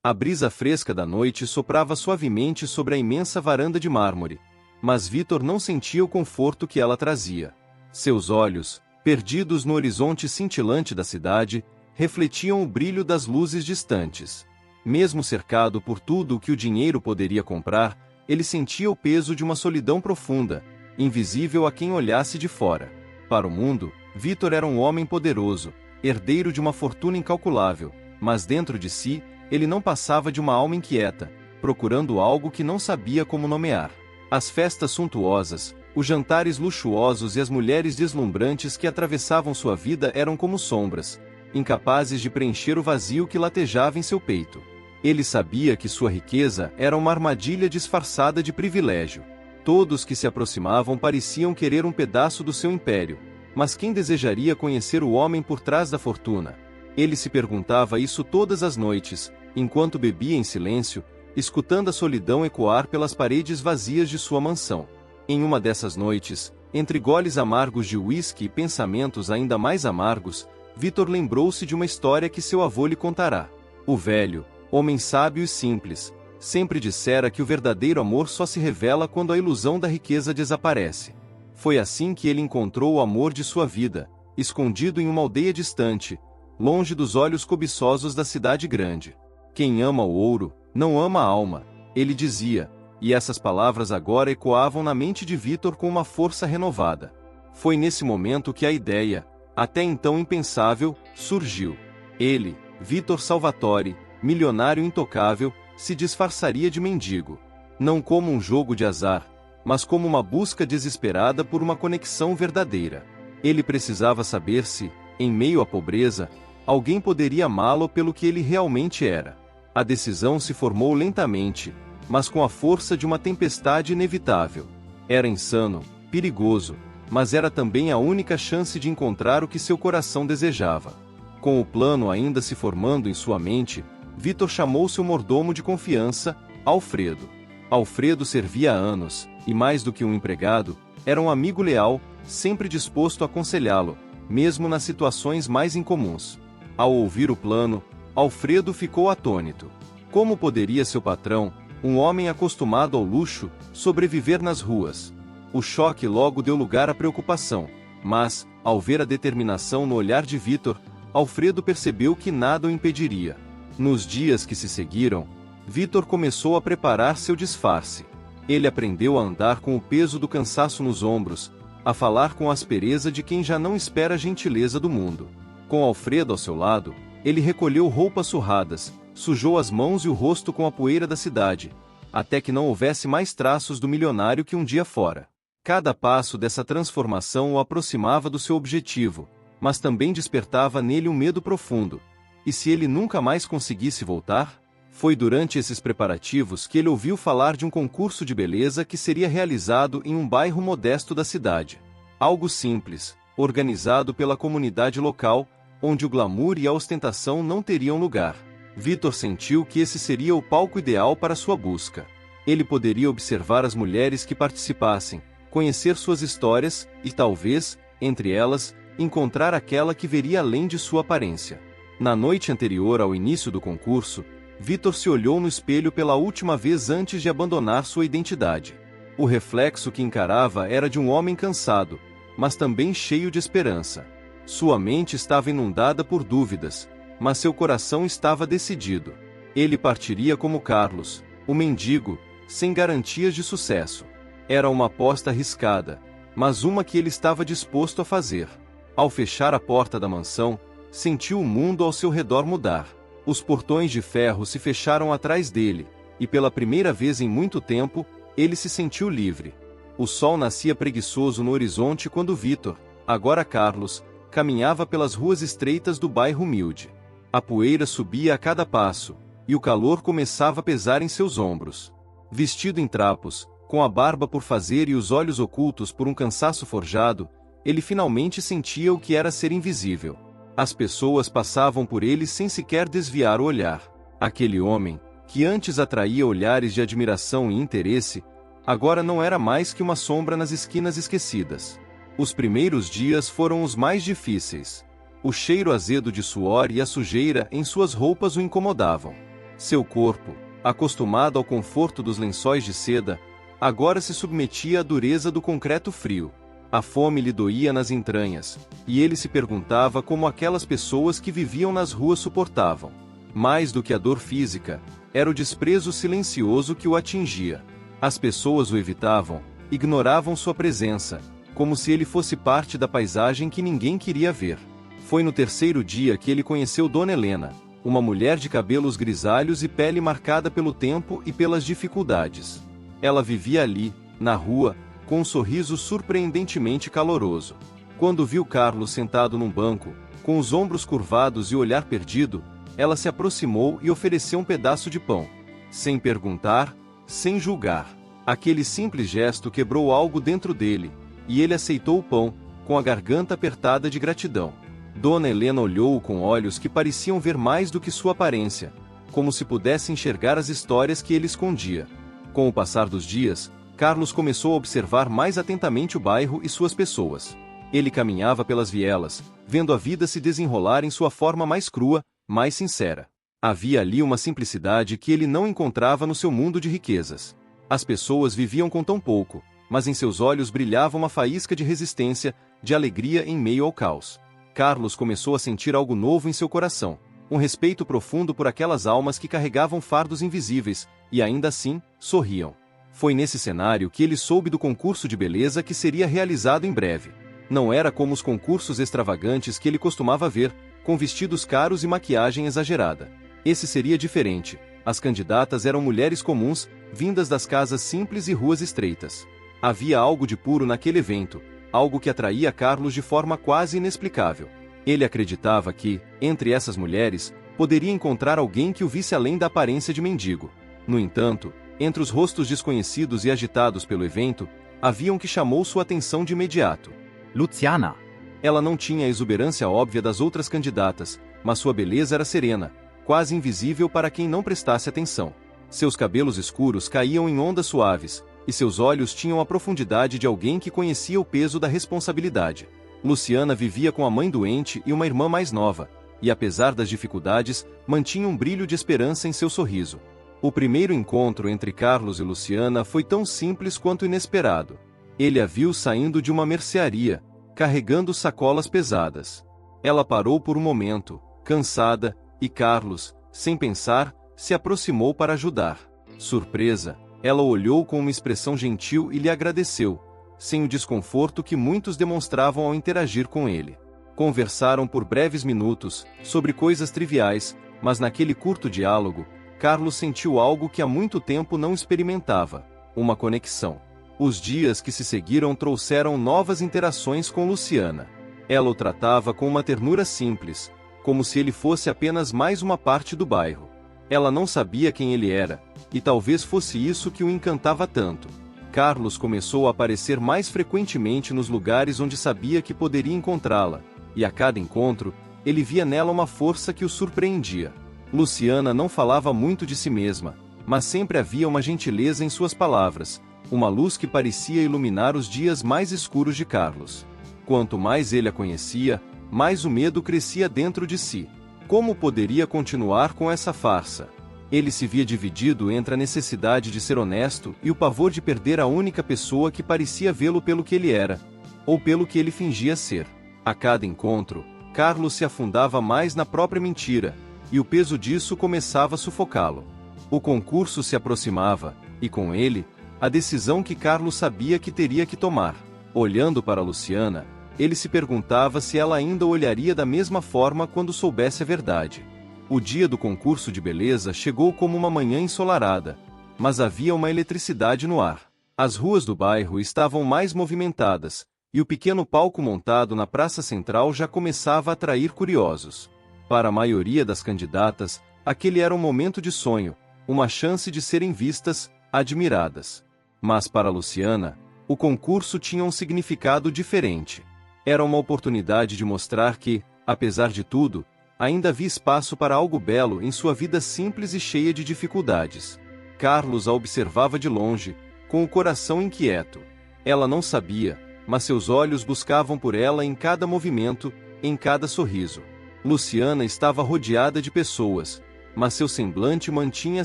A brisa fresca da noite soprava suavemente sobre a imensa varanda de mármore, mas Vitor não sentia o conforto que ela trazia. Seus olhos, perdidos no horizonte cintilante da cidade, refletiam o brilho das luzes distantes. Mesmo cercado por tudo o que o dinheiro poderia comprar, ele sentia o peso de uma solidão profunda, invisível a quem olhasse de fora. Para o mundo, Vitor era um homem poderoso, herdeiro de uma fortuna incalculável, mas dentro de si, ele não passava de uma alma inquieta, procurando algo que não sabia como nomear. As festas suntuosas, os jantares luxuosos e as mulheres deslumbrantes que atravessavam sua vida eram como sombras, incapazes de preencher o vazio que latejava em seu peito. Ele sabia que sua riqueza era uma armadilha disfarçada de privilégio. Todos que se aproximavam pareciam querer um pedaço do seu império, mas quem desejaria conhecer o homem por trás da fortuna? Ele se perguntava isso todas as noites, enquanto bebia em silêncio, escutando a solidão ecoar pelas paredes vazias de sua mansão. Em uma dessas noites, entre goles amargos de uísque e pensamentos ainda mais amargos, Vitor lembrou-se de uma história que seu avô lhe contará. O velho, homem sábio e simples, sempre dissera que o verdadeiro amor só se revela quando a ilusão da riqueza desaparece. Foi assim que ele encontrou o amor de sua vida, escondido em uma aldeia distante, longe dos olhos cobiçosos da cidade grande. Quem ama o ouro, não ama a alma, ele dizia, e essas palavras agora ecoavam na mente de Vitor com uma força renovada. Foi nesse momento que a ideia, até então impensável, surgiu. Ele, Vitor Salvatore, milionário intocável, se disfarçaria de mendigo. Não como um jogo de azar, mas como uma busca desesperada por uma conexão verdadeira. Ele precisava saber se, em meio à pobreza, alguém poderia amá-lo pelo que ele realmente era. A decisão se formou lentamente, mas com a força de uma tempestade inevitável. Era insano, perigoso, mas era também a única chance de encontrar o que seu coração desejava. Com o plano ainda se formando em sua mente, Vitor chamou seu mordomo de confiança, Alfredo. Alfredo servia há anos, e mais do que um empregado, era um amigo leal, sempre disposto a aconselhá-lo, mesmo nas situações mais incomuns. Ao ouvir o plano, Alfredo ficou atônito. Como poderia seu patrão, um homem acostumado ao luxo, sobreviver nas ruas? O choque logo deu lugar à preocupação, mas, ao ver a determinação no olhar de Vitor, Alfredo percebeu que nada o impediria. Nos dias que se seguiram, Vitor começou a preparar seu disfarce. Ele aprendeu a andar com o peso do cansaço nos ombros, a falar com a aspereza de quem já não espera a gentileza do mundo. Com Alfredo ao seu lado, ele recolheu roupas surradas, sujou as mãos e o rosto com a poeira da cidade, até que não houvesse mais traços do milionário que um dia fora. Cada passo dessa transformação o aproximava do seu objetivo, mas também despertava nele um medo profundo. E se ele nunca mais conseguisse voltar? Foi durante esses preparativos que ele ouviu falar de um concurso de beleza que seria realizado em um bairro modesto da cidade. Algo simples, organizado pela comunidade local, onde o glamour e a ostentação não teriam lugar. Vitor sentiu que esse seria o palco ideal para sua busca. Ele poderia observar as mulheres que participassem, conhecer suas histórias e talvez, entre elas, encontrar aquela que veria além de sua aparência. Na noite anterior ao início do concurso, Vitor se olhou no espelho pela última vez antes de abandonar sua identidade. O reflexo que encarava era de um homem cansado, mas também cheio de esperança. Sua mente estava inundada por dúvidas, mas seu coração estava decidido. Ele partiria como Carlos, o mendigo, sem garantias de sucesso. Era uma aposta arriscada, mas uma que ele estava disposto a fazer. Ao fechar a porta da mansão, sentiu o mundo ao seu redor mudar. Os portões de ferro se fecharam atrás dele, e pela primeira vez em muito tempo, ele se sentiu livre. O sol nascia preguiçoso no horizonte quando Vitor, agora Carlos, caminhava pelas ruas estreitas do bairro humilde. A poeira subia a cada passo, e o calor começava a pesar em seus ombros. Vestido em trapos, com a barba por fazer e os olhos ocultos por um cansaço forjado, ele finalmente sentia o que era ser invisível. As pessoas passavam por ele sem sequer desviar o olhar. Aquele homem, que antes atraía olhares de admiração e interesse, agora não era mais que uma sombra nas esquinas esquecidas. Os primeiros dias foram os mais difíceis. O cheiro azedo de suor e a sujeira em suas roupas o incomodavam. Seu corpo, acostumado ao conforto dos lençóis de seda, agora se submetia à dureza do concreto frio. A fome lhe doía nas entranhas, e ele se perguntava como aquelas pessoas que viviam nas ruas suportavam. Mais do que a dor física, era o desprezo silencioso que o atingia. As pessoas o evitavam, ignoravam sua presença, como se ele fosse parte da paisagem que ninguém queria ver. Foi no terceiro dia que ele conheceu Dona Helena, uma mulher de cabelos grisalhos e pele marcada pelo tempo e pelas dificuldades. Ela vivia ali, na rua, com um sorriso surpreendentemente caloroso. Quando viu Carlos sentado num banco, com os ombros curvados e o olhar perdido, ela se aproximou e ofereceu um pedaço de pão. Sem perguntar, sem julgar. Aquele simples gesto quebrou algo dentro dele, e ele aceitou o pão, com a garganta apertada de gratidão. Dona Helena olhou-o com olhos que pareciam ver mais do que sua aparência, como se pudesse enxergar as histórias que ele escondia. Com o passar dos dias, Carlos começou a observar mais atentamente o bairro e suas pessoas. Ele caminhava pelas vielas, vendo a vida se desenrolar em sua forma mais crua, mais sincera. Havia ali uma simplicidade que ele não encontrava no seu mundo de riquezas. As pessoas viviam com tão pouco, mas em seus olhos brilhava uma faísca de resistência, de alegria em meio ao caos. Carlos começou a sentir algo novo em seu coração, um respeito profundo por aquelas almas que carregavam fardos invisíveis, e ainda assim, sorriam. Foi nesse cenário que ele soube do concurso de beleza que seria realizado em breve. Não era como os concursos extravagantes que ele costumava ver, com vestidos caros e maquiagem exagerada. Esse seria diferente. As candidatas eram mulheres comuns, vindas das casas simples e ruas estreitas. Havia algo de puro naquele evento, algo que atraía Carlos de forma quase inexplicável. Ele acreditava que, entre essas mulheres, poderia encontrar alguém que o visse além da aparência de mendigo. No entanto, entre os rostos desconhecidos e agitados pelo evento, havia um que chamou sua atenção de imediato. Luciana. Ela não tinha a exuberância óbvia das outras candidatas, mas sua beleza era serena, quase invisível para quem não prestasse atenção. Seus cabelos escuros caíam em ondas suaves, e seus olhos tinham a profundidade de alguém que conhecia o peso da responsabilidade. Luciana vivia com a mãe doente e uma irmã mais nova, e apesar das dificuldades, mantinha um brilho de esperança em seu sorriso. O primeiro encontro entre Carlos e Luciana foi tão simples quanto inesperado. Ele a viu saindo de uma mercearia, carregando sacolas pesadas. Ela parou por um momento, cansada, e Carlos, sem pensar, se aproximou para ajudar. Surpresa, ela olhou com uma expressão gentil e lhe agradeceu, sem o desconforto que muitos demonstravam ao interagir com ele. Conversaram por breves minutos, sobre coisas triviais, mas naquele curto diálogo, Carlos sentiu algo que há muito tempo não experimentava, uma conexão. Os dias que se seguiram trouxeram novas interações com Luciana. Ela o tratava com uma ternura simples, como se ele fosse apenas mais uma parte do bairro. Ela não sabia quem ele era, e talvez fosse isso que o encantava tanto. Carlos começou a aparecer mais frequentemente nos lugares onde sabia que poderia encontrá-la, e a cada encontro, ele via nela uma força que o surpreendia. Luciana não falava muito de si mesma, mas sempre havia uma gentileza em suas palavras, uma luz que parecia iluminar os dias mais escuros de Carlos. Quanto mais ele a conhecia, mais o medo crescia dentro de si. Como poderia continuar com essa farsa? Ele se via dividido entre a necessidade de ser honesto e o pavor de perder a única pessoa que parecia vê-lo pelo que ele era, ou pelo que ele fingia ser. A cada encontro, Carlos se afundava mais na própria mentira, e o peso disso começava a sufocá-lo. O concurso se aproximava, e com ele, a decisão que Carlos sabia que teria que tomar. Olhando para Luciana, ele se perguntava se ela ainda o olharia da mesma forma quando soubesse a verdade. O dia do concurso de beleza chegou como uma manhã ensolarada, mas havia uma eletricidade no ar. As ruas do bairro estavam mais movimentadas, e o pequeno palco montado na praça central já começava a atrair curiosos. Para a maioria das candidatas, aquele era um momento de sonho, uma chance de serem vistas, admiradas. Mas para Luciana, o concurso tinha um significado diferente. Era uma oportunidade de mostrar que, apesar de tudo, ainda havia espaço para algo belo em sua vida simples e cheia de dificuldades. Carlos a observava de longe, com o coração inquieto. Ela não sabia, mas seus olhos buscavam por ela em cada movimento, em cada sorriso. Luciana estava rodeada de pessoas, mas seu semblante mantinha a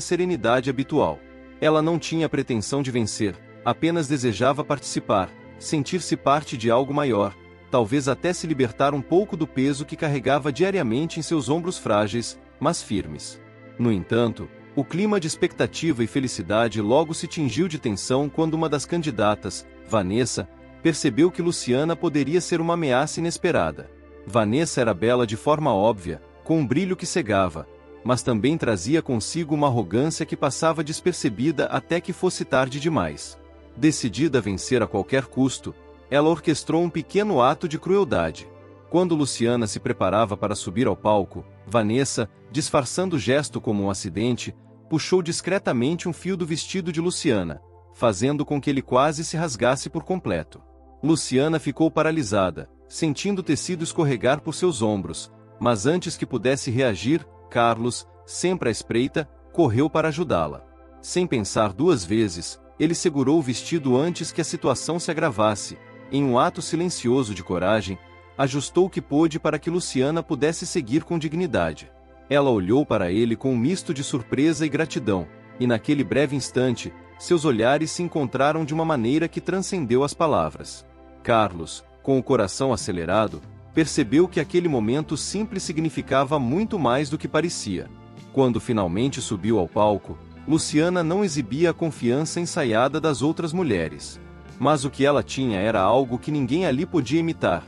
serenidade habitual. Ela não tinha pretensão de vencer, apenas desejava participar, sentir-se parte de algo maior, talvez até se libertar um pouco do peso que carregava diariamente em seus ombros frágeis, mas firmes. No entanto, o clima de expectativa e felicidade logo se tingiu de tensão quando uma das candidatas, Vanessa, percebeu que Luciana poderia ser uma ameaça inesperada. Vanessa era bela de forma óbvia, com um brilho que cegava, mas também trazia consigo uma arrogância que passava despercebida até que fosse tarde demais. Decidida a vencer a qualquer custo, ela orquestrou um pequeno ato de crueldade. Quando Luciana se preparava para subir ao palco, Vanessa, disfarçando o gesto como um acidente, puxou discretamente um fio do vestido de Luciana, fazendo com que ele quase se rasgasse por completo. Luciana ficou paralisada, sentindo o tecido escorregar por seus ombros, mas antes que pudesse reagir, Carlos, sempre à espreita, correu para ajudá-la. Sem pensar duas vezes, ele segurou o vestido antes que a situação se agravasse. Em um ato silencioso de coragem, ajustou o que pôde para que Luciana pudesse seguir com dignidade. Ela olhou para ele com um misto de surpresa e gratidão, e naquele breve instante, seus olhares se encontraram de uma maneira que transcendeu as palavras. Carlos, com o coração acelerado, percebeu que aquele momento simples significava muito mais do que parecia. Quando finalmente subiu ao palco, Luciana não exibia a confiança ensaiada das outras mulheres. Mas o que ela tinha era algo que ninguém ali podia imitar.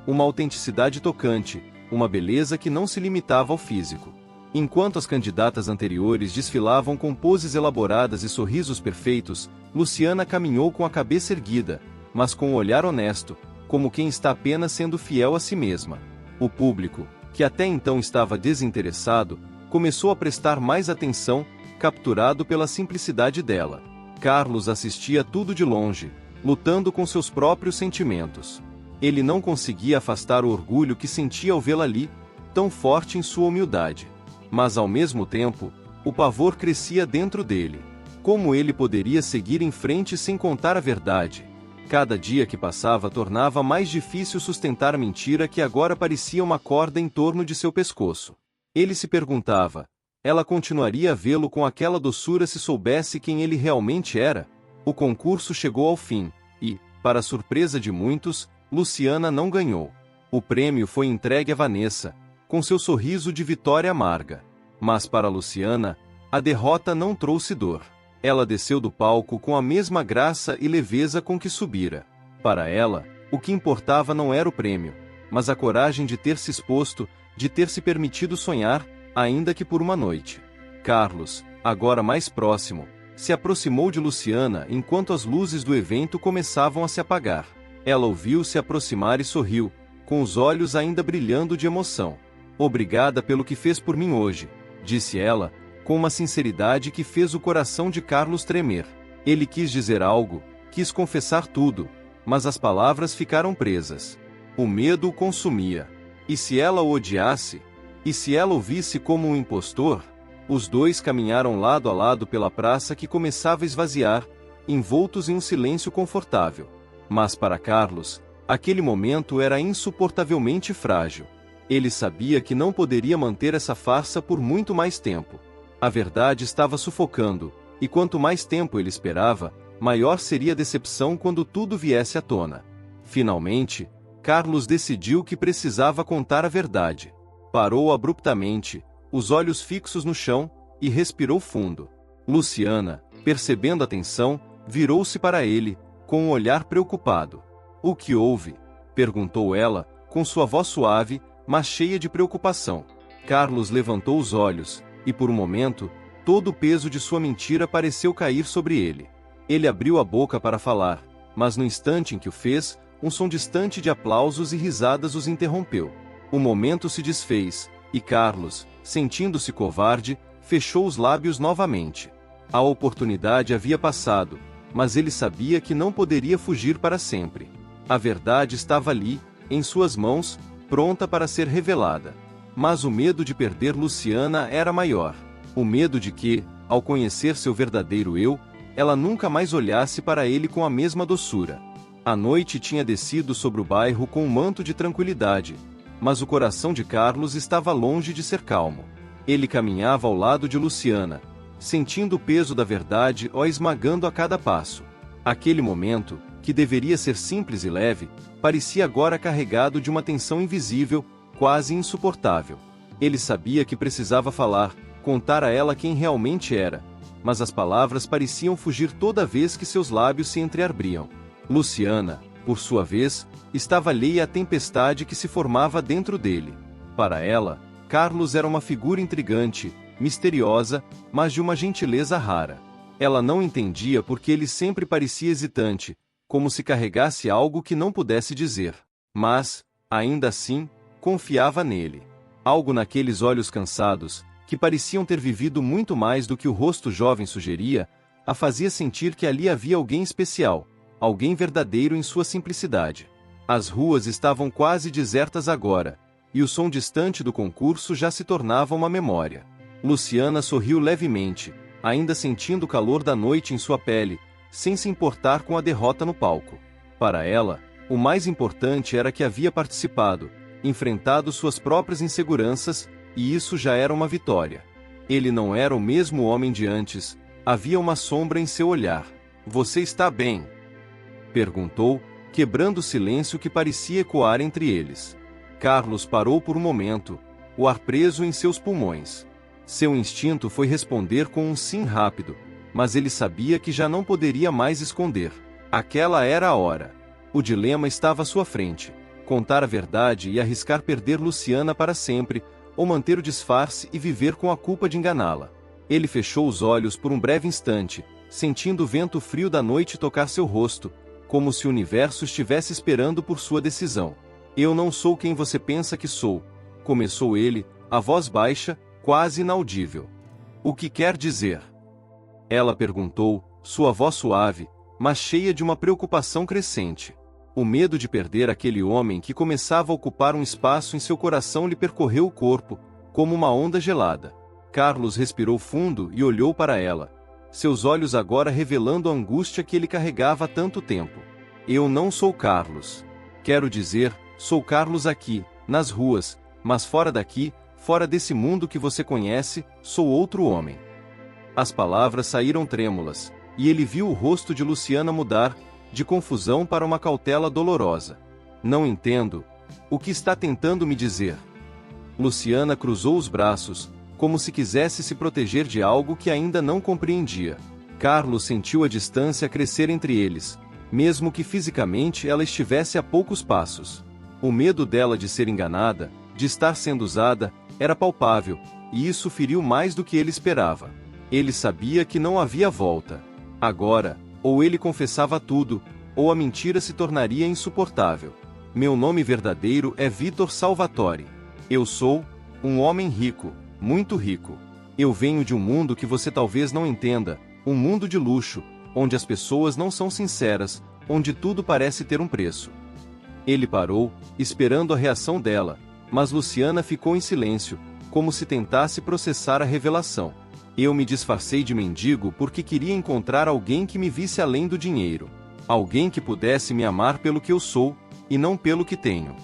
Uma autenticidade tocante, uma beleza que não se limitava ao físico. Enquanto as candidatas anteriores desfilavam com poses elaboradas e sorrisos perfeitos, Luciana caminhou com a cabeça erguida, mas com um olhar honesto, como quem está apenas sendo fiel a si mesma. O público, que até então estava desinteressado, começou a prestar mais atenção, capturado pela simplicidade dela. Carlos assistia tudo de longe, lutando com seus próprios sentimentos. Ele não conseguia afastar o orgulho que sentia ao vê-la ali, tão forte em sua humildade. Mas ao mesmo tempo, o pavor crescia dentro dele. Como ele poderia seguir em frente sem contar a verdade? Cada dia que passava tornava mais difícil sustentar a mentira que agora parecia uma corda em torno de seu pescoço. Ele se perguntava, ela continuaria a vê-lo com aquela doçura se soubesse quem ele realmente era? O concurso chegou ao fim, e, para a surpresa de muitos, Luciana não ganhou. O prêmio foi entregue a Vanessa, com seu sorriso de vitória amarga. Mas para Luciana, a derrota não trouxe dor. Ela desceu do palco com a mesma graça e leveza com que subira. Para ela, o que importava não era o prêmio, mas a coragem de ter se exposto, de ter se permitido sonhar, ainda que por uma noite. Carlos, agora mais próximo, se aproximou de Luciana enquanto as luzes do evento começavam a se apagar. Ela ouviu-se aproximar e sorriu, com os olhos ainda brilhando de emoção. Obrigada pelo que fez por mim hoje, disse ela, com uma sinceridade que fez o coração de Carlos tremer. Ele quis dizer algo, quis confessar tudo, mas as palavras ficaram presas. O medo o consumia. E se ela o odiasse? E se ela o visse como um impostor? Os dois caminharam lado a lado pela praça que começava a esvaziar, envoltos em um silêncio confortável. Mas para Carlos, aquele momento era insuportavelmente frágil. Ele sabia que não poderia manter essa farsa por muito mais tempo. A verdade estava sufocando, e quanto mais tempo ele esperava, maior seria a decepção quando tudo viesse à tona. Finalmente, Carlos decidiu que precisava contar a verdade. Parou abruptamente, os olhos fixos no chão, e respirou fundo. Luciana, percebendo a tensão, virou-se para ele, com um olhar preocupado. "O que houve?" perguntou ela, com sua voz suave, mas cheia de preocupação. Carlos levantou os olhos, e por um momento, todo o peso de sua mentira pareceu cair sobre ele. Ele abriu a boca para falar, mas no instante em que o fez, um som distante de aplausos e risadas os interrompeu. O momento se desfez, e Carlos, sentindo-se covarde, fechou os lábios novamente. A oportunidade havia passado, mas ele sabia que não poderia fugir para sempre. A verdade estava ali, em suas mãos, pronta para ser revelada. Mas o medo de perder Luciana era maior. O medo de que, ao conhecer seu verdadeiro eu, ela nunca mais olhasse para ele com a mesma doçura. A noite tinha descido sobre o bairro com um manto de tranquilidade, mas o coração de Carlos estava longe de ser calmo. Ele caminhava ao lado de Luciana, sentindo o peso da verdade o esmagando a cada passo. Aquele momento, que deveria ser simples e leve, parecia agora carregado de uma tensão invisível, quase insuportável. Ele sabia que precisava falar, contar a ela quem realmente era, mas as palavras pareciam fugir toda vez que seus lábios se entreabriam. Luciana, por sua vez, estava alheia à tempestade que se formava dentro dele. Para ela, Carlos era uma figura intrigante, misteriosa, mas de uma gentileza rara. Ela não entendia porque ele sempre parecia hesitante, como se carregasse algo que não pudesse dizer. Mas, ainda assim, confiava nele. Algo naqueles olhos cansados, que pareciam ter vivido muito mais do que o rosto jovem sugeria, a fazia sentir que ali havia alguém especial, alguém verdadeiro em sua simplicidade. As ruas estavam quase desertas agora, e o som distante do concurso já se tornava uma memória. Luciana sorriu levemente, ainda sentindo o calor da noite em sua pele, sem se importar com a derrota no palco. Para ela, o mais importante era que havia participado, enfrentado suas próprias inseguranças, e isso já era uma vitória. Ele não era o mesmo homem de antes, havia uma sombra em seu olhar. "Você está bem?" perguntou, quebrando o silêncio que parecia ecoar entre eles. Carlos parou por um momento, o ar preso em seus pulmões. Seu instinto foi responder com um sim rápido, mas ele sabia que já não poderia mais esconder. Aquela era a hora. O dilema estava à sua frente: contar a verdade e arriscar perder Luciana para sempre, ou manter o disfarce e viver com a culpa de enganá-la. Ele fechou os olhos por um breve instante, sentindo o vento frio da noite tocar seu rosto, como se o universo estivesse esperando por sua decisão. "Eu não sou quem você pensa que sou", começou ele, a voz baixa, quase inaudível. "O que quer dizer?" ela perguntou, sua voz suave, mas cheia de uma preocupação crescente. O medo de perder aquele homem que começava a ocupar um espaço em seu coração lhe percorreu o corpo, como uma onda gelada. Carlos respirou fundo e olhou para ela, seus olhos agora revelando a angústia que ele carregava há tanto tempo. "Eu não sou Carlos. Quero dizer, sou Carlos aqui, nas ruas, mas fora daqui, fora desse mundo que você conhece, sou outro homem." As palavras saíram trêmulas, e ele viu o rosto de Luciana mudar, de confusão para uma cautela dolorosa. "Não entendo. O que está tentando me dizer?" Luciana cruzou os braços, como se quisesse se proteger de algo que ainda não compreendia. Carlos sentiu a distância crescer entre eles, mesmo que fisicamente ela estivesse a poucos passos. O medo dela de ser enganada, de estar sendo usada, era palpável, e isso feriu mais do que ele esperava. Ele sabia que não havia volta. Agora, ou ele confessava tudo, ou a mentira se tornaria insuportável. "Meu nome verdadeiro é Vitor Salvatore. Eu sou um homem rico, muito rico. Eu venho de um mundo que você talvez não entenda, um mundo de luxo, onde as pessoas não são sinceras, onde tudo parece ter um preço." Ele parou, esperando a reação dela, mas Luciana ficou em silêncio, como se tentasse processar a revelação. "Eu me disfarcei de mendigo porque queria encontrar alguém que me visse além do dinheiro. Alguém que pudesse me amar pelo que eu sou, e não pelo que tenho."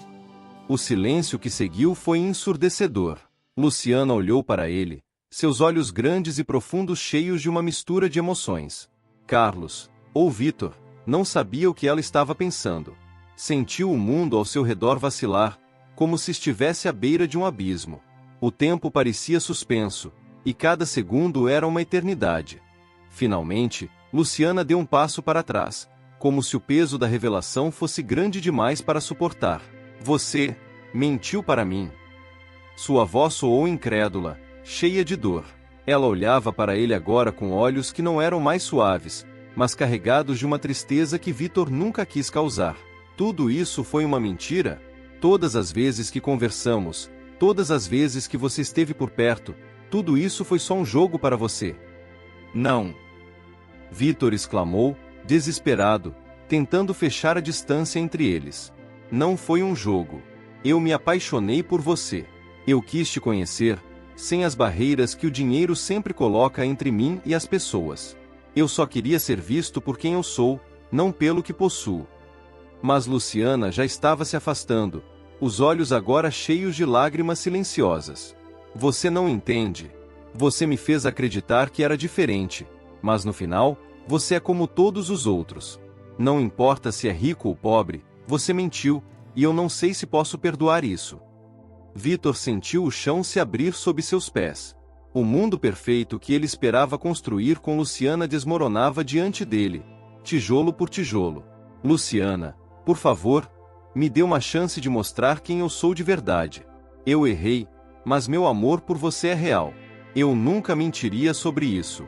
O silêncio que seguiu foi ensurdecedor. Luciana olhou para ele, seus olhos grandes e profundos cheios de uma mistura de emoções. Carlos, ou Vitor, não sabia o que ela estava pensando. Sentiu o mundo ao seu redor vacilar, como se estivesse à beira de um abismo. O tempo parecia suspenso, e cada segundo era uma eternidade. Finalmente, Luciana deu um passo para trás, como se o peso da revelação fosse grande demais para suportar. "Você mentiu para mim." Sua voz soou incrédula, cheia de dor. Ela olhava para ele agora com olhos que não eram mais suaves, mas carregados de uma tristeza que Vitor nunca quis causar. "Tudo isso foi uma mentira? Todas as vezes que conversamos, todas as vezes que você esteve por perto, tudo isso foi só um jogo para você?" "Não!" Vitor exclamou, desesperado, tentando fechar a distância entre eles. "Não foi um jogo. Eu me apaixonei por você. Eu quis te conhecer, sem as barreiras que o dinheiro sempre coloca entre mim e as pessoas. Eu só queria ser visto por quem eu sou, não pelo que possuo." Mas Luciana já estava se afastando, os olhos agora cheios de lágrimas silenciosas. Você não entende. Você me fez acreditar que era diferente, mas no final, você é como todos os outros. Não importa se é rico ou pobre, você mentiu, e eu não sei se posso perdoar isso. Vitor sentiu o chão se abrir sob seus pés. O mundo perfeito que ele esperava construir com Luciana desmoronava diante dele, tijolo por tijolo. Luciana, por favor, me dê uma chance de mostrar quem eu sou de verdade. Eu errei, mas meu amor por você é real. Eu nunca mentiria sobre isso.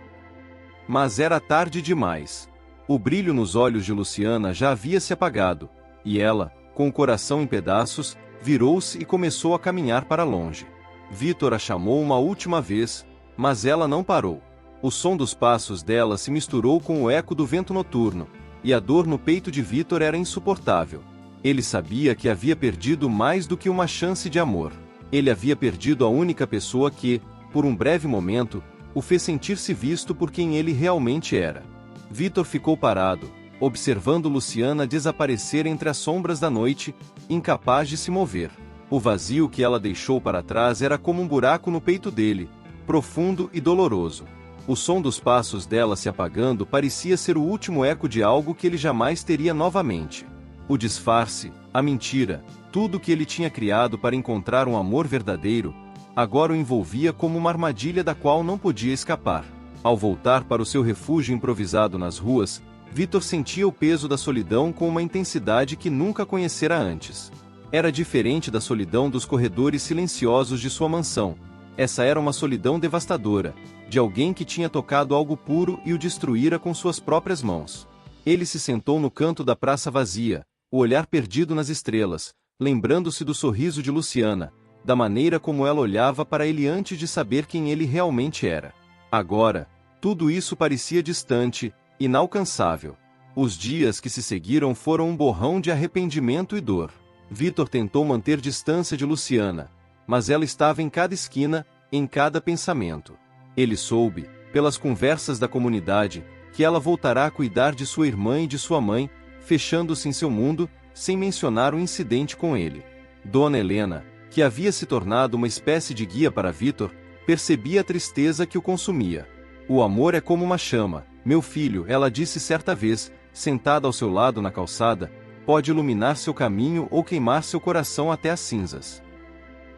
Mas era tarde demais. O brilho nos olhos de Luciana já havia se apagado, e ela, com o coração em pedaços, virou-se e começou a caminhar para longe. Vitor a chamou uma última vez, mas ela não parou. O som dos passos dela se misturou com o eco do vento noturno, e a dor no peito de Vitor era insuportável. Ele sabia que havia perdido mais do que uma chance de amor. Ele havia perdido a única pessoa que, por um breve momento, o fez sentir-se visto por quem ele realmente era. Vitor ficou parado, observando Luciana desaparecer entre as sombras da noite, incapaz de se mover. O vazio que ela deixou para trás era como um buraco no peito dele, profundo e doloroso. O som dos passos dela se apagando parecia ser o último eco de algo que ele jamais teria novamente. O disfarce, a mentira, tudo que ele tinha criado para encontrar um amor verdadeiro, agora o envolvia como uma armadilha da qual não podia escapar. Ao voltar para o seu refúgio improvisado nas ruas, Vitor sentia o peso da solidão com uma intensidade que nunca conhecera antes. Era diferente da solidão dos corredores silenciosos de sua mansão. Essa era uma solidão devastadora, de alguém que tinha tocado algo puro e o destruíra com suas próprias mãos. Ele se sentou no canto da praça vazia, o olhar perdido nas estrelas, lembrando-se do sorriso de Luciana, da maneira como ela olhava para ele antes de saber quem ele realmente era. Agora, tudo isso parecia distante, inalcançável. Os dias que se seguiram foram um borrão de arrependimento e dor. Vitor tentou manter distância de Luciana, mas ela estava em cada esquina, em cada pensamento. Ele soube, pelas conversas da comunidade, que ela voltará a cuidar de sua irmã e de sua mãe, fechando-se em seu mundo, sem mencionar o incidente com ele. Dona Helena, que havia se tornado uma espécie de guia para Vitor, percebia a tristeza que o consumia. O amor é como uma chama, meu filho, ela disse certa vez, sentada ao seu lado na calçada, pode iluminar seu caminho ou queimar seu coração até as cinzas.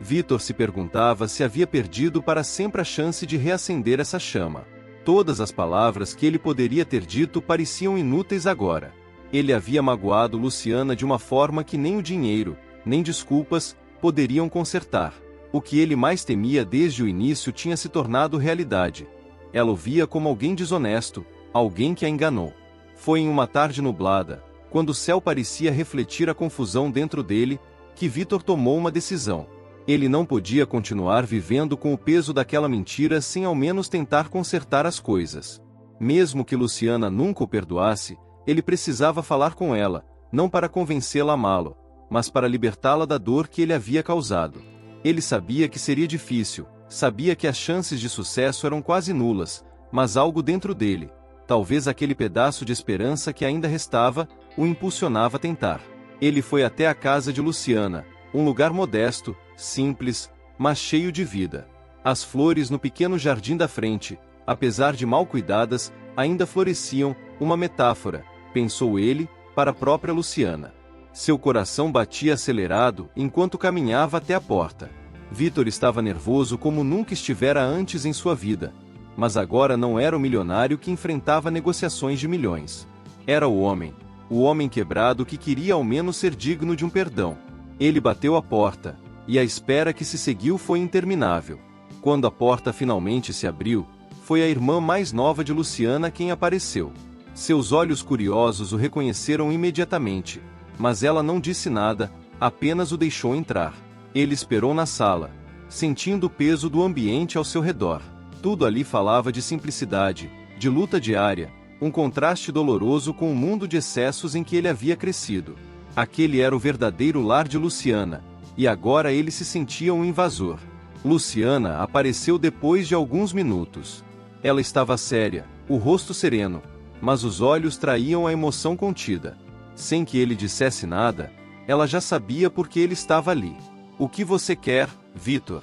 Vitor se perguntava se havia perdido para sempre a chance de reacender essa chama. Todas as palavras que ele poderia ter dito pareciam inúteis agora. Ele havia magoado Luciana de uma forma que nem o dinheiro, nem desculpas, poderiam consertar. O que ele mais temia desde o início tinha se tornado realidade. Ela o via como alguém desonesto, alguém que a enganou. Foi em uma tarde nublada, quando o céu parecia refletir a confusão dentro dele, que Vitor tomou uma decisão. Ele não podia continuar vivendo com o peso daquela mentira sem ao menos tentar consertar as coisas. Mesmo que Luciana nunca o perdoasse, ele precisava falar com ela, não para convencê-la a amá-lo, mas para libertá-la da dor que ele havia causado. Ele sabia que seria difícil, sabia que as chances de sucesso eram quase nulas, mas algo dentro dele, talvez aquele pedaço de esperança que ainda restava, o impulsionava a tentar. Ele foi até a casa de Luciana, um lugar modesto, simples, mas cheio de vida. As flores no pequeno jardim da frente, apesar de mal cuidadas, ainda floresciam, uma metáfora, pensou ele, para a própria Luciana. Seu coração batia acelerado enquanto caminhava até a porta. Vitor estava nervoso como nunca estivera antes em sua vida. Mas agora não era o milionário que enfrentava negociações de milhões. Era o homem quebrado que queria ao menos ser digno de um perdão. Ele bateu a porta, e a espera que se seguiu foi interminável. Quando a porta finalmente se abriu, foi a irmã mais nova de Luciana quem apareceu. Seus olhos curiosos o reconheceram imediatamente, mas ela não disse nada, apenas o deixou entrar. Ele esperou na sala, sentindo o peso do ambiente ao seu redor. Tudo ali falava de simplicidade, de luta diária, um contraste doloroso com o mundo de excessos em que ele havia crescido. Aquele era o verdadeiro lar de Luciana, e agora ele se sentia um invasor. Luciana apareceu depois de alguns minutos. Ela estava séria, o rosto sereno, mas os olhos traíam a emoção contida. Sem que ele dissesse nada, ela já sabia por que ele estava ali. O que você quer, Vitor?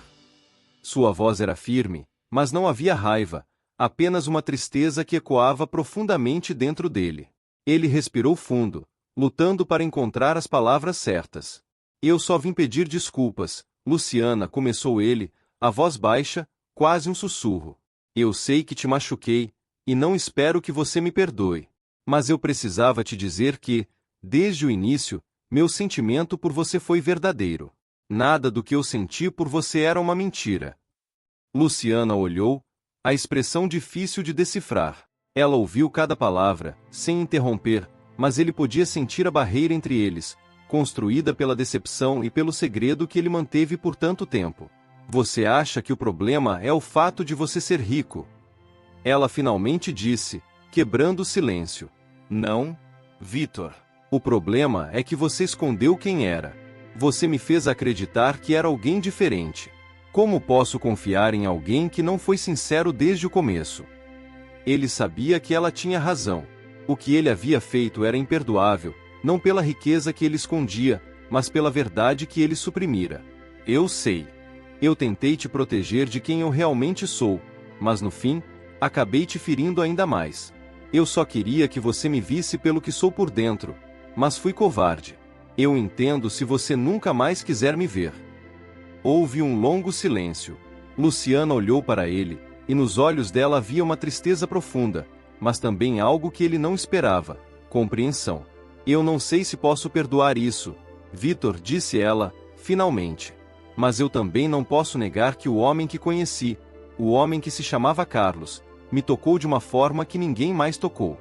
Sua voz era firme, mas não havia raiva, apenas uma tristeza que ecoava profundamente dentro dele. Ele respirou fundo, lutando para encontrar as palavras certas. Eu só vim pedir desculpas, Luciana, começou ele, a voz baixa, quase um sussurro. Eu sei que te machuquei, e não espero que você me perdoe. Mas eu precisava te dizer que, desde o início, meu sentimento por você foi verdadeiro. Nada do que eu senti por você era uma mentira. Luciana olhou, a expressão difícil de decifrar. Ela ouviu cada palavra, sem interromper, mas ele podia sentir a barreira entre eles, construída pela decepção e pelo segredo que ele manteve por tanto tempo. Você acha que o problema é o fato de você ser rico? Ela finalmente disse, quebrando o silêncio. Não, Vitor. O problema é que você escondeu quem era. Você me fez acreditar que era alguém diferente. Como posso confiar em alguém que não foi sincero desde o começo? Ele sabia que ela tinha razão. O que ele havia feito era imperdoável, não pela riqueza que ele escondia, mas pela verdade que ele suprimira. Eu sei. Eu tentei te proteger de quem eu realmente sou, mas no fim, acabei te ferindo ainda mais. Eu só queria que você me visse pelo que sou por dentro, mas fui covarde. Eu entendo se você nunca mais quiser me ver. Houve um longo silêncio. Luciana olhou para ele, e nos olhos dela havia uma tristeza profunda, mas também algo que ele não esperava, compreensão. Eu não sei se posso perdoar isso, Vitor, disse ela, finalmente. Mas eu também não posso negar que o homem que conheci, o homem que se chamava Carlos, me tocou de uma forma que ninguém mais tocou.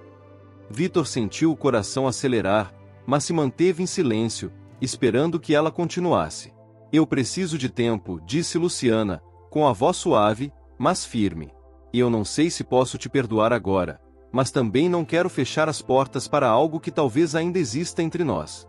Vitor sentiu o coração acelerar, mas se manteve em silêncio, esperando que ela continuasse. Eu preciso de tempo, disse Luciana, com a voz suave, mas firme. Eu não sei se posso te perdoar agora, mas também não quero fechar as portas para algo que talvez ainda exista entre nós.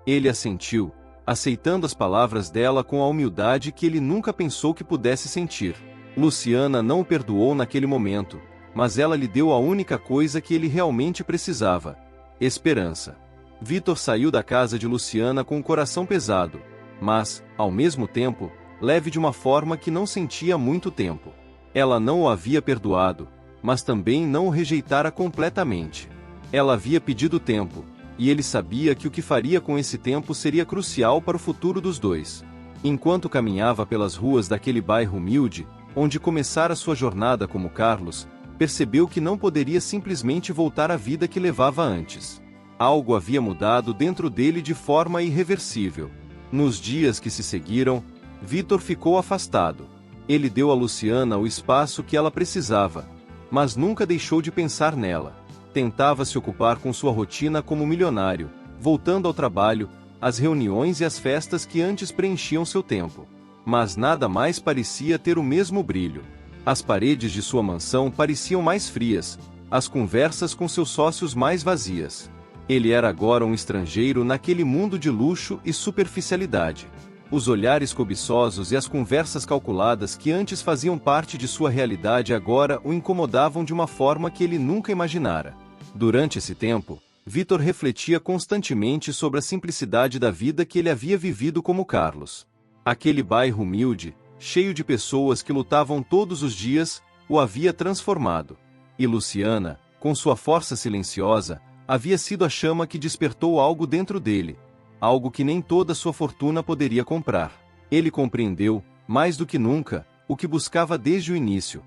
Ele assentiu, aceitando as palavras dela com a humildade que ele nunca pensou que pudesse sentir. Luciana não o perdoou naquele momento, mas ela lhe deu a única coisa que ele realmente precisava: esperança. Vitor saiu da casa de Luciana com o coração pesado, mas, ao mesmo tempo, leve de uma forma que não sentia há muito tempo. Ela não o havia perdoado, mas também não o rejeitara completamente. Ela havia pedido tempo, e ele sabia que o que faria com esse tempo seria crucial para o futuro dos dois. Enquanto caminhava pelas ruas daquele bairro humilde, onde começara sua jornada como Carlos, percebeu que não poderia simplesmente voltar à vida que levava antes. Algo havia mudado dentro dele de forma irreversível. Nos dias que se seguiram, Vitor ficou afastado. Ele deu a Luciana o espaço que ela precisava, mas nunca deixou de pensar nela. Tentava se ocupar com sua rotina como milionário, voltando ao trabalho, às reuniões e às festas que antes preenchiam seu tempo. Mas nada mais parecia ter o mesmo brilho. As paredes de sua mansão pareciam mais frias, as conversas com seus sócios mais vazias. Ele era agora um estrangeiro naquele mundo de luxo e superficialidade. Os olhares cobiçosos e as conversas calculadas que antes faziam parte de sua realidade agora o incomodavam de uma forma que ele nunca imaginara. Durante esse tempo, Vitor refletia constantemente sobre a simplicidade da vida que ele havia vivido como Carlos. Aquele bairro humilde, cheio de pessoas que lutavam todos os dias, o havia transformado. E Luciana, com sua força silenciosa, havia sido a chama que despertou algo dentro dele, algo que nem toda sua fortuna poderia comprar. Ele compreendeu, mais do que nunca, o que buscava desde o início: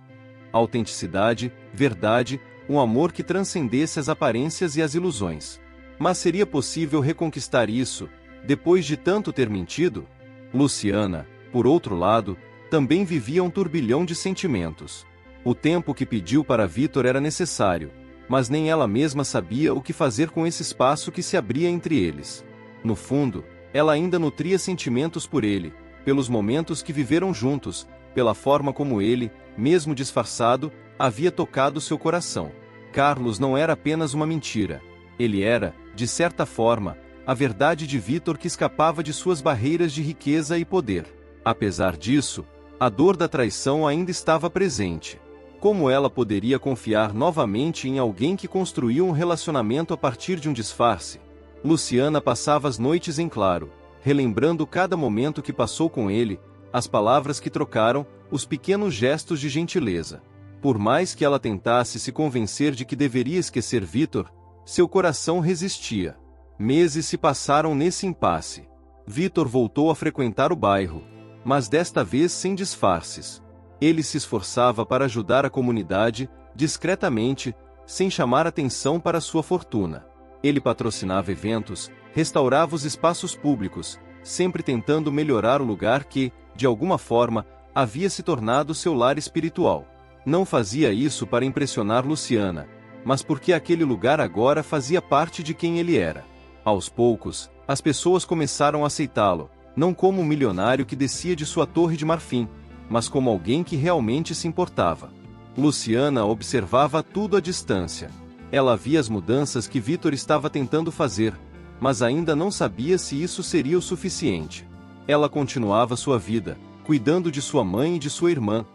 autenticidade, verdade, um amor que transcendesse as aparências e as ilusões. Mas seria possível reconquistar isso, depois de tanto ter mentido? Luciana, por outro lado, também vivia um turbilhão de sentimentos. O tempo que pediu para Vitor era necessário, mas nem ela mesma sabia o que fazer com esse espaço que se abria entre eles. No fundo, ela ainda nutria sentimentos por ele, pelos momentos que viveram juntos, pela forma como ele, mesmo disfarçado, havia tocado seu coração. Carlos não era apenas uma mentira. Ele era, de certa forma, a verdade de Vitor que escapava de suas barreiras de riqueza e poder. Apesar disso, a dor da traição ainda estava presente. Como ela poderia confiar novamente em alguém que construiu um relacionamento a partir de um disfarce? Luciana passava as noites em claro, relembrando cada momento que passou com ele, as palavras que trocaram, os pequenos gestos de gentileza. Por mais que ela tentasse se convencer de que deveria esquecer Vitor, seu coração resistia. Meses se passaram nesse impasse. Vitor voltou a frequentar o bairro, mas desta vez sem disfarces. Ele se esforçava para ajudar a comunidade, discretamente, sem chamar atenção para sua fortuna. Ele patrocinava eventos, restaurava os espaços públicos, sempre tentando melhorar o lugar que, de alguma forma, havia se tornado seu lar espiritual. Não fazia isso para impressionar Luciana, mas porque aquele lugar agora fazia parte de quem ele era. Aos poucos, as pessoas começaram a aceitá-lo, não como um milionário que descia de sua torre de marfim, mas como alguém que realmente se importava. Luciana observava tudo à distância. Ela via as mudanças que Vitor estava tentando fazer, mas ainda não sabia se isso seria o suficiente. Ela continuava sua vida, cuidando de sua mãe e de sua irmã,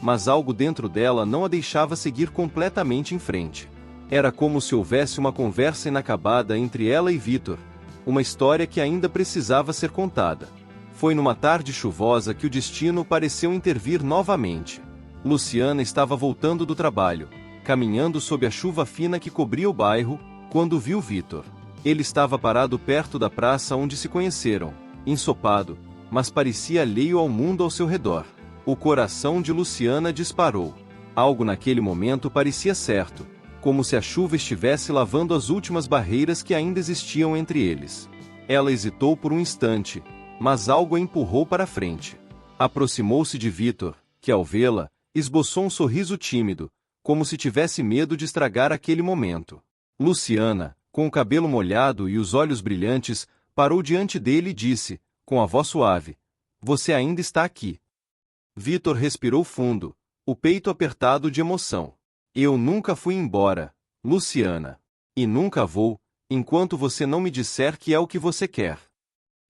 mas algo dentro dela não a deixava seguir completamente em frente. Era como se houvesse uma conversa inacabada entre ela e Vitor, uma história que ainda precisava ser contada. Foi numa tarde chuvosa que o destino pareceu intervir novamente. Luciana estava voltando do trabalho, caminhando sob a chuva fina que cobria o bairro, quando viu Vitor. Ele estava parado perto da praça onde se conheceram, ensopado, mas parecia alheio ao mundo ao seu redor. O coração de Luciana disparou. Algo naquele momento parecia certo, como se a chuva estivesse lavando as últimas barreiras que ainda existiam entre eles. Ela hesitou por um instante, mas algo a empurrou para frente. Aproximou-se de Vitor, que ao vê-la, esboçou um sorriso tímido, como se tivesse medo de estragar aquele momento. Luciana, com o cabelo molhado e os olhos brilhantes, parou diante dele e disse, com a voz suave: "Você ainda está aqui." Vitor respirou fundo, o peito apertado de emoção. "Eu nunca fui embora, Luciana. E nunca vou, enquanto você não me disser que é o que você quer."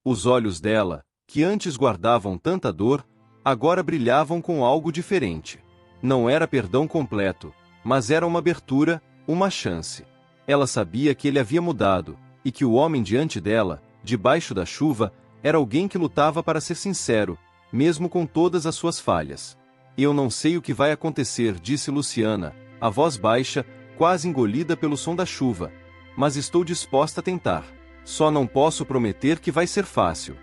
Os olhos dela, que antes guardavam tanta dor, agora brilhavam com algo diferente. Não era perdão completo, mas era uma abertura, uma chance. Ela sabia que ele havia mudado, e que o homem diante dela, debaixo da chuva, era alguém que lutava para ser sincero, mesmo com todas as suas falhas. "Eu não sei o que vai acontecer", disse Luciana, a voz baixa, quase engolida pelo som da chuva, "mas estou disposta a tentar. Só não posso prometer que vai ser fácil."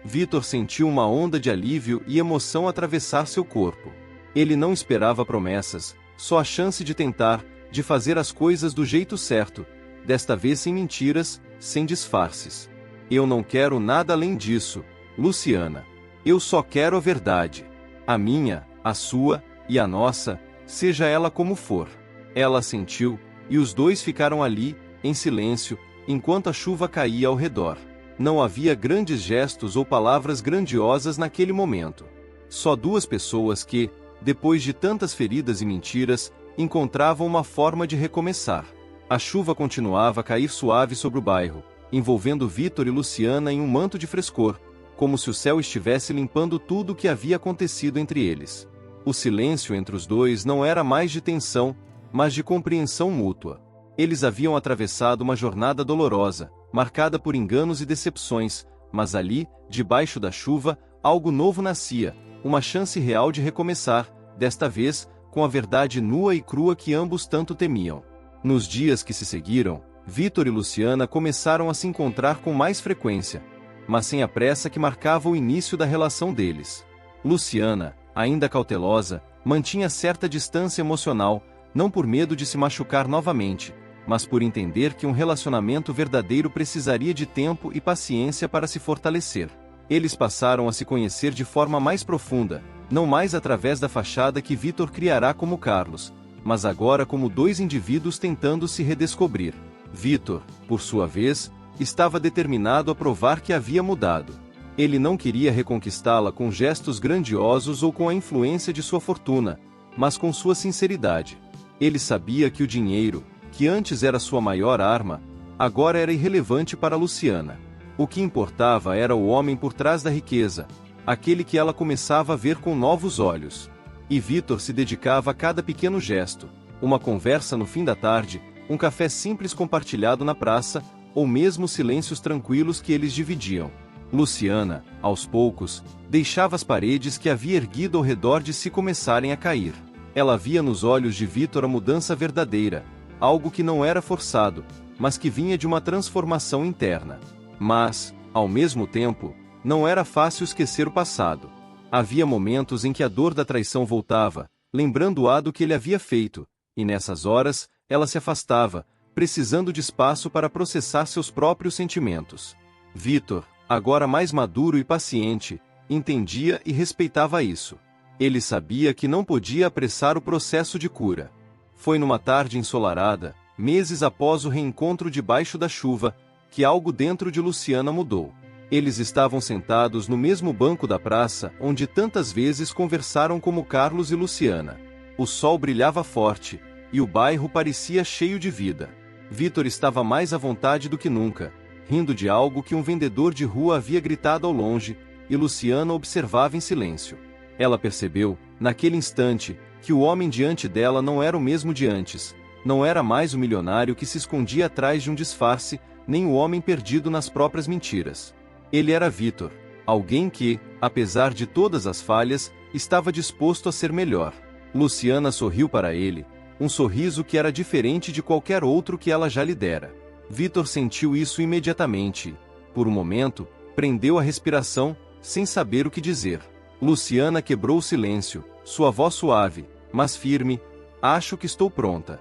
Vitor sentiu uma onda de alívio e emoção atravessar seu corpo. Ele não esperava promessas, só a chance de tentar, de fazer as coisas do jeito certo, desta vez sem mentiras, sem disfarces. "Eu não quero nada além disso, Luciana. Eu só quero a verdade. A minha, a sua, e a nossa, seja ela como for." Ela assentiu, e os dois ficaram ali, em silêncio, enquanto a chuva caía ao redor. Não havia grandes gestos ou palavras grandiosas naquele momento. Só duas pessoas que, depois de tantas feridas e mentiras, encontravam uma forma de recomeçar. A chuva continuava a cair suave sobre o bairro, envolvendo Vitor e Luciana em um manto de frescor, como se o céu estivesse limpando tudo o que havia acontecido entre eles. O silêncio entre os dois não era mais de tensão, mas de compreensão mútua. Eles haviam atravessado uma jornada dolorosa, marcada por enganos e decepções, mas ali, debaixo da chuva, algo novo nascia, uma chance real de recomeçar, desta vez, com a verdade nua e crua que ambos tanto temiam. Nos dias que se seguiram, Vitor e Luciana começaram a se encontrar com mais frequência, mas sem a pressa que marcava o início da relação deles. Luciana, ainda cautelosa, mantinha certa distância emocional, não por medo de se machucar novamente, mas por entender que um relacionamento verdadeiro precisaria de tempo e paciência para se fortalecer. Eles passaram a se conhecer de forma mais profunda, não mais através da fachada que Vitor criará como Carlos, mas agora como dois indivíduos tentando se redescobrir. Vitor, por sua vez, estava determinado a provar que havia mudado. Ele não queria reconquistá-la com gestos grandiosos ou com a influência de sua fortuna, mas com sua sinceridade. Ele sabia que o dinheiro, que antes era sua maior arma, agora era irrelevante para Luciana. O que importava era o homem por trás da riqueza, aquele que ela começava a ver com novos olhos. E Vitor se dedicava a cada pequeno gesto, uma conversa no fim da tarde, um café simples compartilhado na praça, ou mesmo silêncios tranquilos que eles dividiam. Luciana, aos poucos, deixava as paredes que havia erguido ao redor de si começarem a cair. Ela via nos olhos de Vitor a mudança verdadeira, algo que não era forçado, mas que vinha de uma transformação interna. Mas, ao mesmo tempo, não era fácil esquecer o passado. Havia momentos em que a dor da traição voltava, lembrando-a do que ele havia feito, e nessas horas, ela se afastava, precisando de espaço para processar seus próprios sentimentos. Vitor, agora mais maduro e paciente, entendia e respeitava isso. Ele sabia que não podia apressar o processo de cura. Foi numa tarde ensolarada, meses após o reencontro debaixo da chuva, que algo dentro de Luciana mudou. Eles estavam sentados no mesmo banco da praça onde tantas vezes conversaram como Carlos e Luciana. O sol brilhava forte, e o bairro parecia cheio de vida. Vitor estava mais à vontade do que nunca, rindo de algo que um vendedor de rua havia gritado ao longe, e Luciana observava em silêncio. Ela percebeu, naquele instante, que o homem diante dela não era o mesmo de antes, não era mais o milionário que se escondia atrás de um disfarce, nem o homem perdido nas próprias mentiras. Ele era Vitor, alguém que, apesar de todas as falhas, estava disposto a ser melhor. Luciana sorriu para ele, um sorriso que era diferente de qualquer outro que ela já lhe dera. Vitor sentiu isso imediatamente. Por um momento, prendeu a respiração, sem saber o que dizer. Luciana quebrou o silêncio, sua voz suave, mas firme: "Acho que estou pronta."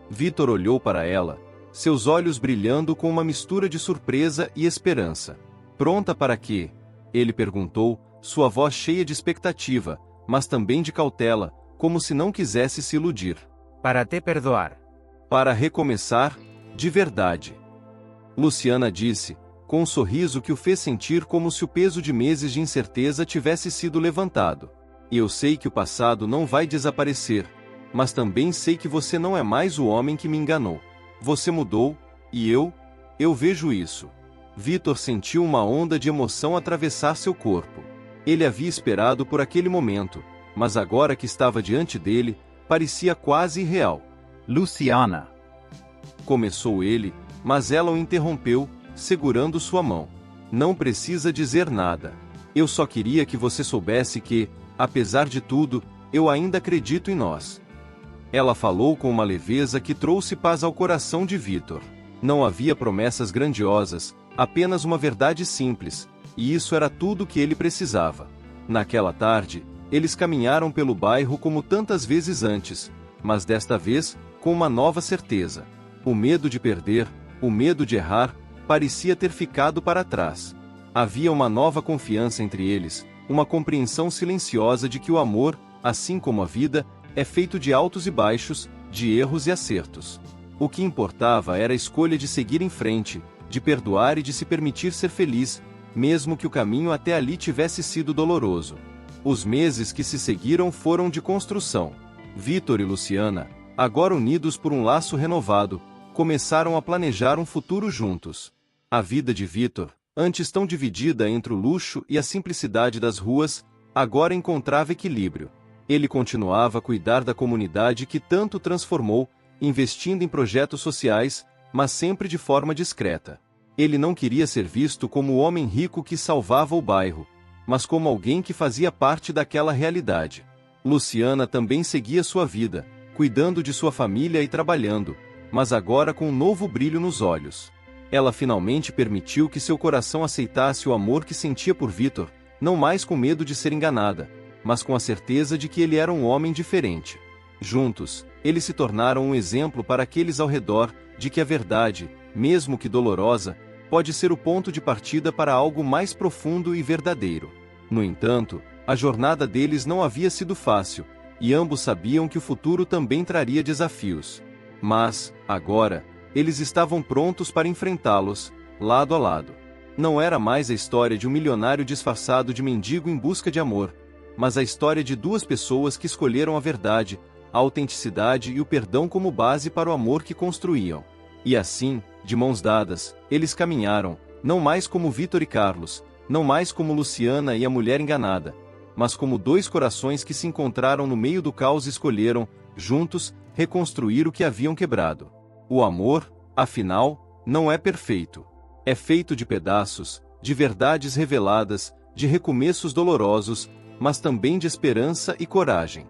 Vitor olhou para ela, seus olhos brilhando com uma mistura de surpresa e esperança. "Pronta para quê?" ele perguntou, sua voz cheia de expectativa, mas também de cautela, como se não quisesse se iludir. "Para te perdoar." "Para recomeçar, de verdade." Luciana disse, com um sorriso que o fez sentir como se o peso de meses de incerteza tivesse sido levantado. "E eu sei que o passado não vai desaparecer, mas também sei que você não é mais o homem que me enganou. Você mudou, e eu vejo isso." Vitor sentiu uma onda de emoção atravessar seu corpo. Ele havia esperado por aquele momento, mas agora que estava diante dele, parecia quase irreal. "Luciana." Começou ele, mas ela o interrompeu, segurando sua mão. "Não precisa dizer nada. Eu só queria que você soubesse que, apesar de tudo, eu ainda acredito em nós." Ela falou com uma leveza que trouxe paz ao coração de Vitor. Não havia promessas grandiosas, apenas uma verdade simples, e isso era tudo que ele precisava. Naquela tarde, eles caminharam pelo bairro como tantas vezes antes, mas desta vez, com uma nova certeza. O medo de perder, o medo de errar, parecia ter ficado para trás. Havia uma nova confiança entre eles, uma compreensão silenciosa de que o amor, assim como a vida, é feito de altos e baixos, de erros e acertos. O que importava era a escolha de seguir em frente, de perdoar e de se permitir ser feliz, mesmo que o caminho até ali tivesse sido doloroso. Os meses que se seguiram foram de construção. Vitor e Luciana, agora unidos por um laço renovado, começaram a planejar um futuro juntos. A vida de Vitor, antes tão dividida entre o luxo e a simplicidade das ruas, agora encontrava equilíbrio. Ele continuava a cuidar da comunidade que tanto transformou, investindo em projetos sociais, mas sempre de forma discreta. Ele não queria ser visto como o homem rico que salvava o bairro, mas como alguém que fazia parte daquela realidade. Luciana também seguia sua vida, cuidando de sua família e trabalhando, mas agora com um novo brilho nos olhos. Ela finalmente permitiu que seu coração aceitasse o amor que sentia por Vitor, não mais com medo de ser enganada, mas com a certeza de que ele era um homem diferente. Juntos, eles se tornaram um exemplo para aqueles ao redor, de que a verdade, mesmo que dolorosa, pode ser o ponto de partida para algo mais profundo e verdadeiro. No entanto, a jornada deles não havia sido fácil, e ambos sabiam que o futuro também traria desafios. Mas, agora, eles estavam prontos para enfrentá-los, lado a lado. Não era mais a história de um milionário disfarçado de mendigo em busca de amor, mas a história de duas pessoas que escolheram a verdade, a autenticidade e o perdão como base para o amor que construíam. E assim, de mãos dadas, eles caminharam, não mais como Vitor e Carlos, não mais como Luciana e a mulher enganada, mas como dois corações que se encontraram no meio do caos e escolheram, juntos, reconstruir o que haviam quebrado. O amor, afinal, não é perfeito. É feito de pedaços, de verdades reveladas, de recomeços dolorosos, mas também de esperança e coragem.